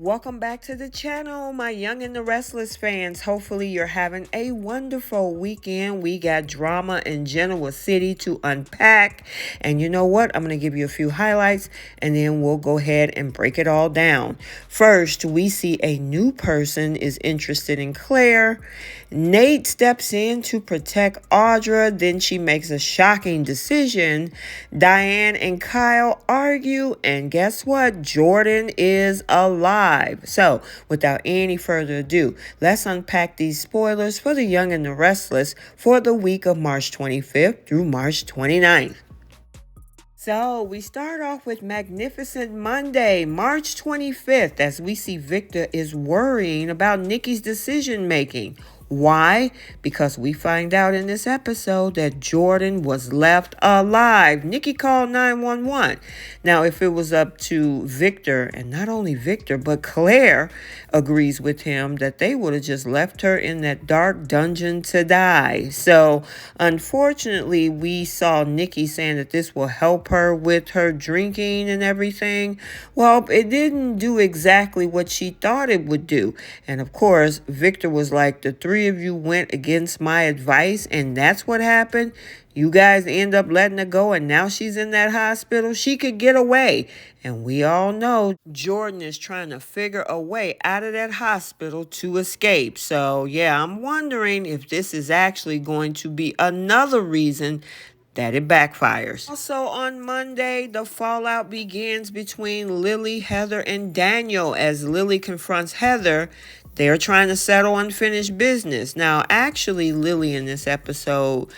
Welcome back to the channel, my Young and the Restless fans. Hopefully you're having a wonderful weekend. We got drama in Genoa City to unpack. And you know what? I'm going to give you a few highlights and then we'll go ahead and break it all down. First, we see a new person is interested in Claire. Nate steps in to protect Audra. Then she makes a shocking decision. Diane and Kyle argue. And guess what? Jordan is alive. So, without any further ado, let's unpack these spoilers for The Young and the Restless for the week of March 25th through March 29th. So, we start off with Magnificent Monday, March 25th, as we see Victor is worrying about Nikki's decision making. Why? Because we find out in this episode that Jordan was left alive. Nikki called 911. Now, if it was up to Victor, and not only Victor, but Claire agrees with him that they would have just left her in that dark dungeon to die. So, unfortunately, we saw Nikki saying that this will help her with her drinking and everything. Well, it didn't do exactly what she thought it would do. And of course, Victor was like, the three of you went against my advice and that's what happened. You guys end up letting her go and now she's in that hospital. She could get away. And we all know Jordan is trying to figure a way out of that hospital to escape. So yeah, I'm wondering if this is actually going to be another reason that it backfires. Also on Monday, the fallout begins between Lily, Heather, and Daniel as Lily confronts Heather. They're trying to settle unfinished business. Now, actually, Lily in this episode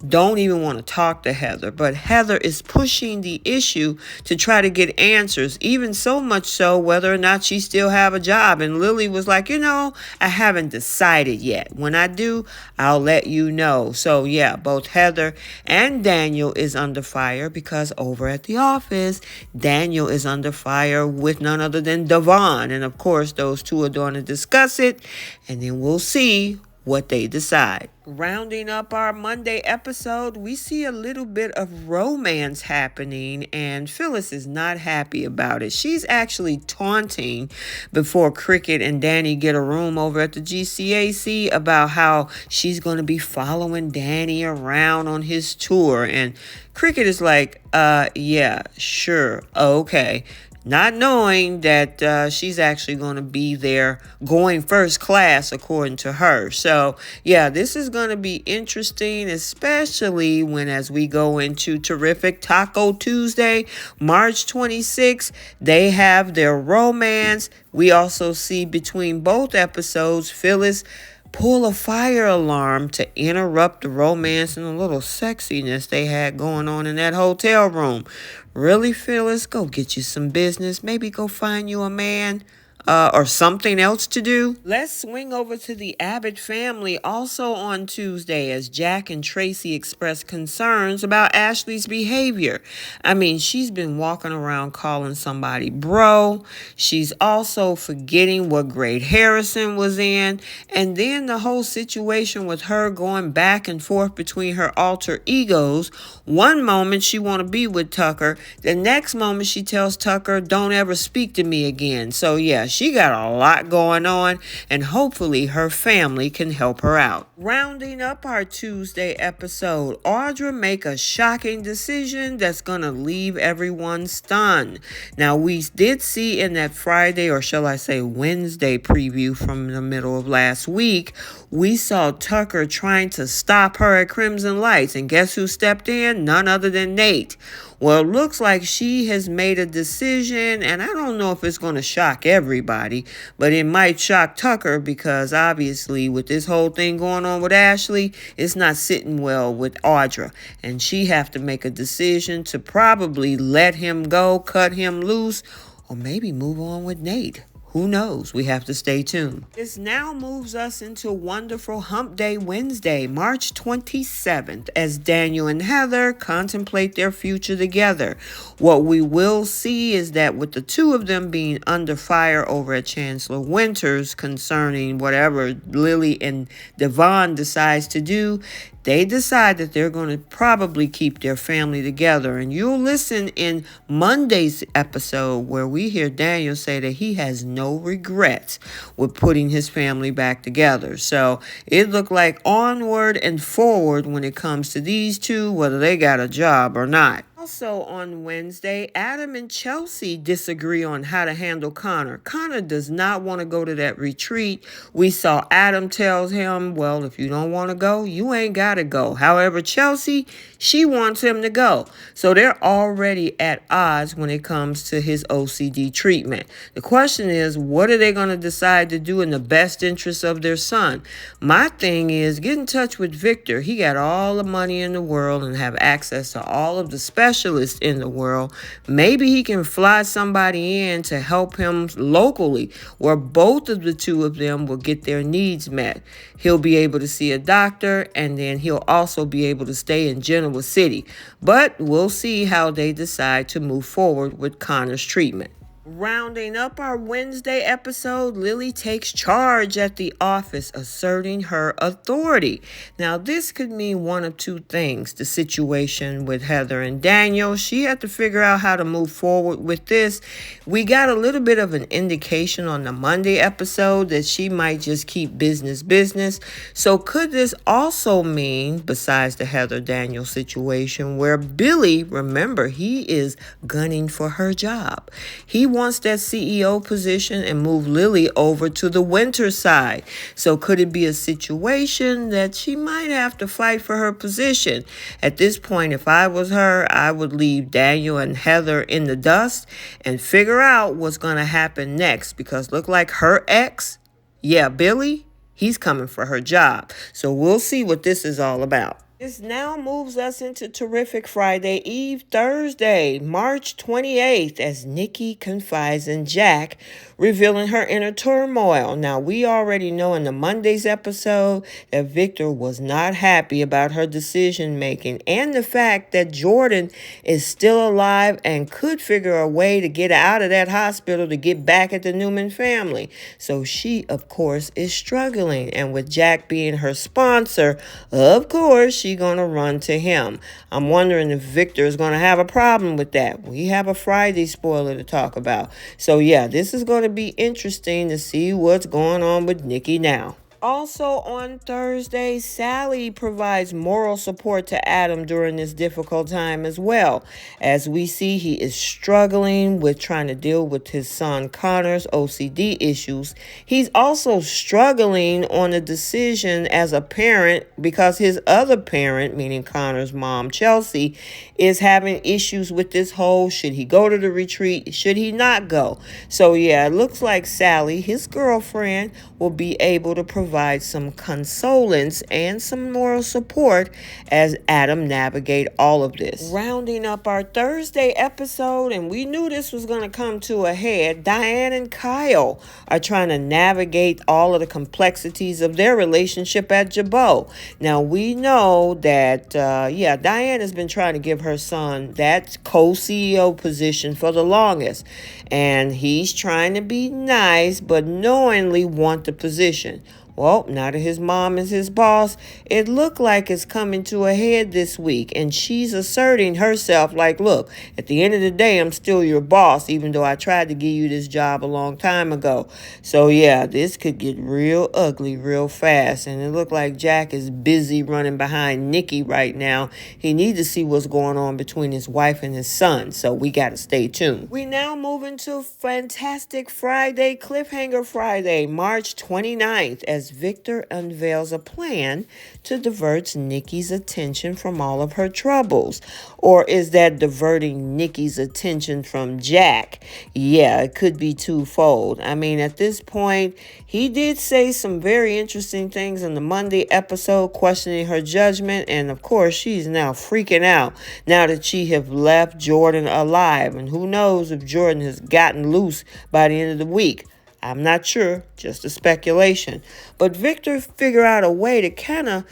don't even want to talk to Heather, but Heather is pushing the issue to try to get answers, even so much so whether or not she still have a job. And Lily was like, I haven't decided yet. When I do, I'll let you know. So yeah, both Heather and Daniel is under fire because over at the office, Daniel is under fire with none other than Devon. And of course, those two are going to discuss it and then we'll see what they decide. Rounding up our Monday episode, we see a little bit of romance happening and Phyllis is not happy about it. She's actually taunting before Cricket and Danny get a room over at the GCAC about how she's going to be following Danny around on his tour. And Cricket is like, yeah, sure, okay. Not knowing that she's actually going to be there going first class according to her. So, yeah, this is going to be interesting, especially as we go into Terrific Taco Tuesday, March 26th. They have their romance. We also see between both episodes, Phyllis pull a fire alarm to interrupt the romance and the little sexiness they had going on in that hotel room. Really, Phyllis? Go get you some business. Maybe go find you a man or something else to do. Let's swing over to the Abbott family also on Tuesday as Jack and Tracy express concerns about Ashley's behavior. I mean, she's been walking around calling somebody bro. She's also forgetting what grade Harrison was in. And then the whole situation with her going back and forth between her alter egos. One moment she want to be with Tucker. The next moment she tells Tucker, don't ever speak to me again. So yeah, she got a lot going on and hopefully her family can help her out. Rounding up our Tuesday episode, Audra make a shocking decision that's going to leave everyone stunned. Now, we did see in that Friday, or shall I say Wednesday preview from the middle of last week, we saw Tucker trying to stop her at Crimson Lights. And guess who stepped in? None other than Nate. Well, it looks like she has made a decision, and I don't know if it's going to shock everybody, but it might shock Tucker because obviously with this whole thing going on with Ashley, it's not sitting well with Audra. And she have to make a decision to probably let him go, cut him loose, or maybe move on with Nate. Who knows? We have to stay tuned. This now moves us into Wonderful Hump Day Wednesday, March 27th, as Daniel and Heather contemplate their future together. What we will see is that with the two of them being under fire over at Chancellor Winters concerning whatever Lily and Devon decides to do, they decide that they're going to probably keep their family together. And you'll listen in Monday's episode where we hear Daniel say that he has no regrets with putting his family back together. So it looked like onward and forward when it comes to these two, whether they got a job or not. Also on Wednesday, Adam and Chelsea disagree on how to handle Connor. Connor does not want to go to that retreat. We saw Adam tells him, well, if you don't want to go, you ain't got to go. However, Chelsea, she wants him to go. So they're already at odds when it comes to his OCD treatment. The question is, what are they going to decide to do in the best interest of their son? My thing is, get in touch with Victor. He got all the money in the world and have access to all of the specialists in the world. Maybe he can fly somebody in to help him locally where both of the two of them will get their needs met. He'll be able to see a doctor, and then he'll also be able to stay in Genoa City. But we'll see how they decide to move forward with Connor's treatment. Rounding up our Wednesday episode, Lily takes charge at the office, asserting her authority. Now, this could mean one of two things. The situation with Heather and Daniel, she had to figure out how to move forward with this. We got a little bit of an indication on the Monday episode that she might just keep business. So could this also mean, besides the Heather-Daniel situation, where Billy, remember, he is gunning for her job. He wants that CEO position and move Lily over to the winter side. So could it be a situation that she might have to fight for her position? At this point, if I was her, I would leave Daniel and Heather in the dust and figure out what's going to happen next, because look like her ex, Billy, he's coming for her job. So we'll see what this is all about. This now moves us into Terrific Friday Eve Thursday, March 28th, as Nikki confides in Jack, revealing her inner turmoil. Now, we already know in the Monday's episode that Victor was not happy about her decision making and the fact that Jordan is still alive and could figure a way to get out of that hospital to get back at the Newman family. So she, of course, is struggling. And with Jack being her sponsor, of course, she's going to run to him. I'm wondering if Victor is going to have a problem with that. We have a Friday spoiler to talk about. So yeah, this is going to be interesting to see what's going on with Nikki now. Also on Thursday, Sally provides moral support to Adam during this difficult time as well. As we see, he is struggling with trying to deal with his son Connor's OCD issues. He's also struggling on a decision as a parent because his other parent, meaning Connor's mom, Chelsea, is having issues with this whole, should he go to the retreat, should he not go? So yeah, it looks like Sally, his girlfriend, will be able to provide some consolence and some moral support as Adam navigate all of this. Rounding up our Thursday episode, and we knew this was going to come to a head, Diane and Kyle are trying to navigate all of the complexities of their relationship at Jabot. Now, we know that, Diane has been trying to give her son that co-CEO position for the longest, and he's trying to be nice, but knowingly want the position. Well, now that his mom is his boss, it looked like it's coming to a head this week. And she's asserting herself like, look, at the end of the day, I'm still your boss, even though I tried to give you this job a long time ago. So, yeah, this could get real ugly real fast. And it looked like Jack is busy running behind Nikki right now. He needs to see what's going on between his wife and his son. So we got to stay tuned. We now move into Fantastic Friday, Cliffhanger Friday, March 29th, as Victor unveils a plan to divert Nikki's attention from all of her troubles. Or is that diverting Nikki's attention from Jack? Yeah, it could be twofold. I mean, at this point, he did say some very interesting things in the Monday episode, questioning her judgment. And of course, she's now freaking out now that she have left Jordan alive. And who knows if Jordan has gotten loose by the end of the week. I'm not sure, just a speculation. But Victor figured out a way to kind of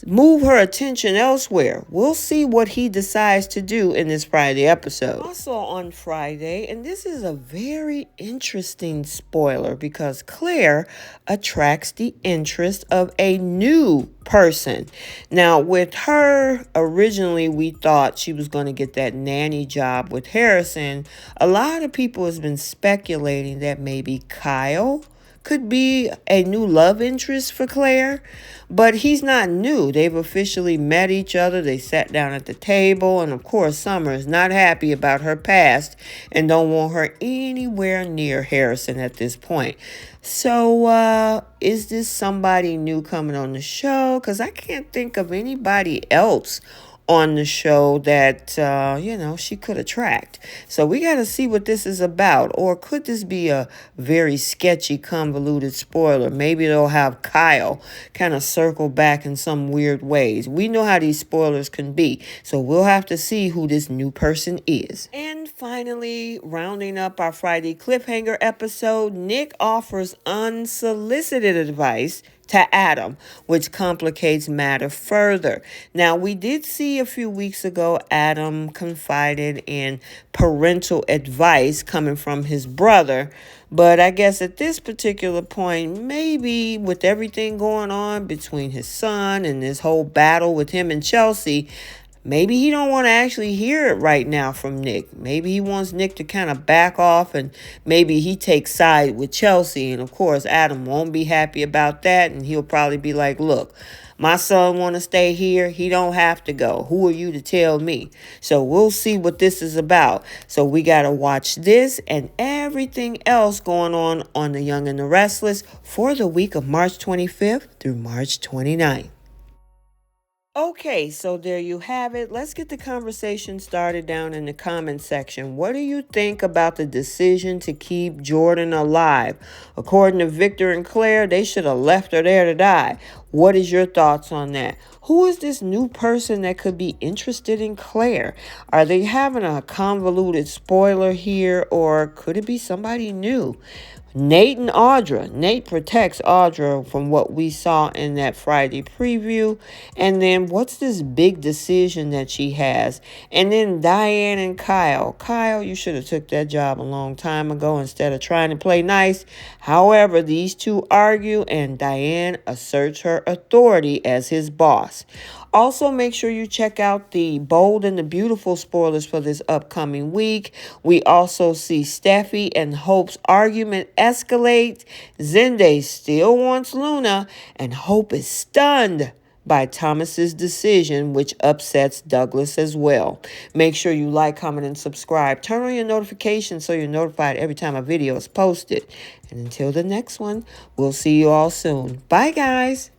move her attention elsewhere. We'll see what he decides to do in this Friday episode. Also on Friday, and this is a very interesting spoiler because Claire attracts the interest of a new person. Now, with her, originally we thought she was going to get that nanny job with Harrison. A lot of people has been speculating that maybe Kyle could be a new love interest for Claire, but he's not new. They've officially met each other. They sat down at the table, and of course, Summer is not happy about her past and don't want her anywhere near Harrison at this point. So, is this somebody new coming on the show? Because I can't think of anybody else on the show that, she could attract. So we got to see what this is about. Or could this be a very sketchy, convoluted spoiler? Maybe they'll have Kyle kind of circle back in some weird ways. We know how these spoilers can be. So we'll have to see who this new person is. And finally, rounding up our Friday cliffhanger episode, Nick offers unsolicited advice to Adam, which complicates matter further. Now, we did see a few weeks ago Adam confided in parental advice coming from his brother, but I guess at this particular point, maybe with everything going on between his son and this whole battle with him and Chelsea, maybe he don't want to actually hear it right now from Nick. Maybe he wants Nick to kind of back off and maybe he takes side with Chelsea. And of course, Adam won't be happy about that. And he'll probably be like, look, my son want to stay here. He don't have to go. Who are you to tell me? So we'll see what this is about. So we got to watch this and everything else going on The Young and the Restless for the week of March 25th through March 29th. Okay, so there you have it. Let's get the conversation started down in the comment section. What do you think about the decision to keep Jordan alive? According to Victor and Claire, they should have left her there to die. What is your thoughts on that? Who is this new person that could be interested in Claire? Are they having a convoluted spoiler here, or could it be somebody new? Nate and Audra. Nate protects Audra from what we saw in that Friday preview. And then what's this big decision that she has? And then Diane and Kyle. Kyle, you should have took that job a long time ago instead of trying to play nice. However, these two argue and Diane asserts her authority as his boss. Also, make sure you check out the Bold and the Beautiful spoilers for this upcoming week. We also see Steffi and Hope's argument escalate. Zende still wants Luna, and Hope is stunned by Thomas's decision, which upsets Douglas as well. Make sure you like, comment, and subscribe. Turn on your notifications so you're notified every time a video is posted. And until the next one, we'll see you all soon. Bye, guys.